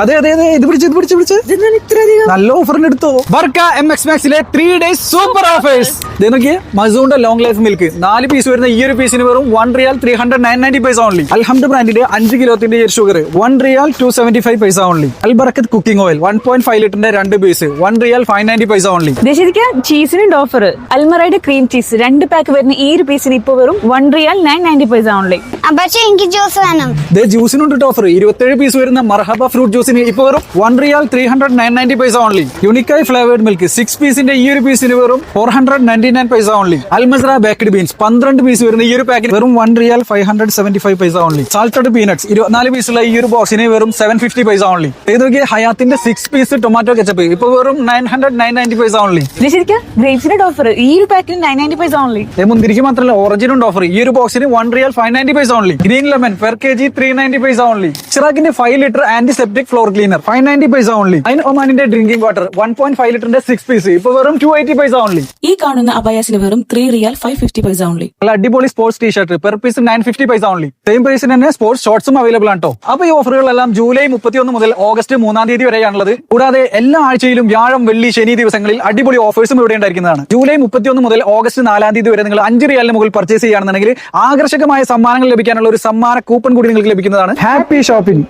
അതെ അതെ അതെ, ഇത് പിടിച്ച് നല്ല ഓഫറിന് എടുത്തോ. Barka MX Maxലെ 3 days super offers. നോക്കിയേ, മസൂന്റെ ലോങ് ലൈഫ് മിൽക്ക് 4 പീസ് വരുന്ന ഈ ഒരു പീസിന് വെറും 1 റിയാൽ 390 പൈസ ഓൺലി. അൽഹംദ് ബ്രാൻഡിന്റെ 5 കിലോത്തിന്റെ ഷുഗർ 1 റിയാൽ 275 പൈസ ഓൺലി. അൽബറക്കത്ത് കുക്കിംഗ് ഓയിൽ 1.5 ലിറ്ററിന്റെ 2 പീസ് 1 റിയാൽ 590 പൈസ ഓൺലി. ചീസിനുണ്ട് ഓഫർ. അൽമറയുടെ ക്രീം ചീസ് 2 പാക്ക് വരുന്ന ഈ ഒരു പീസിന് ഇപ്പൊ വെറും 1 റിയാൽ 990 പൈസ ഓൺലി. പക്ഷേ എനിക്ക് ജ്യൂസ് വേണം. ജ്യൂസിനുണ്ട് ഓഫർ. 27 പീസ് വരുന്ന മർഹബ ഫ്രൂട്ട് ജ്യൂസിന് ഇപ്പൊ വെറും 1 റിയാൽ 390 പൈസ ഓൺലി. യുണിക്കായി ഫ്ലേവേർഡ് മിൽക്ക് 6 പീസിന്റെ ഈ ഒരു പീസിന് വെറും 499 പൈസ ഓൺലി. അൽമസ്ര ബേക്ക്ഡ് ബീൻസ് 12 പീസ് വരുന്ന ഈ ഒരു പാക്കിന് വെറും 1 റിയാൽ 575 പൈസ ഓൺലി. സാൾട്ടഡ് പീനട്സ് 24 പീസുള്ള ഈ ഒരു ബോക്സിന് വെറും 750 പൈസ ഓൺലി. നോക്കിയ ഹയാത്തിന്റെ 6 പീസ് ടൊമാറ്റോ കെച്ചപ്പ് ഇപ്പൊ വെറും 990 പൈസ ഓൺലി. ഗ്രേപ്സിനുണ്ട് ഓഫർ. ഈ ഒരു പാക്കിന് 990 പൈസ ഓൺലി. മുന്തിരിക്ക് മാത്രമല്ല ഓറഞ്ചിനുണ്ട് ഓഫർ. ഈ ഒരു ബോക്സിന് 1 റിയാൽ 590 പൈസ only. Green lemon per kg 390 paise only. ചിറാക്കിന്റെ 5 ലിറ്റർ ആന്റിസെപ്റ്റിക് ഫ്ലോർ ക്ലീനർ 590 പൈസ ഓൺലി. ഐൻ ഒമാനിന്റെ ഡ്രിങ്കിംഗ് വാട്ടർ 1.5 ലിറ്ററിന്റെ 6 പീസ് ഇപ്പൊ വെറും 280 പൈസ ഓൺലി. ഈ കാണുന്ന അബായാസിന് വെറും 3 റിയാൽ 550 പൈസ ഓൺലി. നല്ല അടിപൊളി സ്പോർട്സ് ടീഷർട്ട് പെർ പീസ് 950 പൈസ ഓൺലി. സെയിം പ്രൈസിന് തന്നെ സ്പോർട്സ് ഷോർട്സും അവൈലബിൾ ആണ്. അപ്പൊ ഈ ഓഫറുകളെല്ലാം ജൂലൈ 31 മുതൽ ഓഗസ്റ്റ് 3 തീയതി വരെയാണുള്ളത്. കൂടാതെ എല്ലാ ആഴ്ചയിലും വ്യാഴം, വെള്ളി, ശനി ദിവസങ്ങളിൽ അടിപൊളി ഓഫേഴ്സും ഇവിടെ ഉണ്ടായിരിക്കുന്നതാണ്. ജൂലൈ 31 മുതൽ ഓഗസ്റ്റ് 4 തീയതി വരെ നിങ്ങൾ 5 റിയാലിന് മുകളിൽ പർച്ചേസ് ചെയ്യുകയാണെന്നുണ്ടെങ്കിൽ ആകർഷകമായ സമ്മാനങ്ങൾ ലഭിക്കാനുള്ള ഒരു സമ്മാന കൂപ്പൺ കൂടി നിങ്ങൾക്ക് ലഭിക്കുന്നതാണ്. Happy shopping.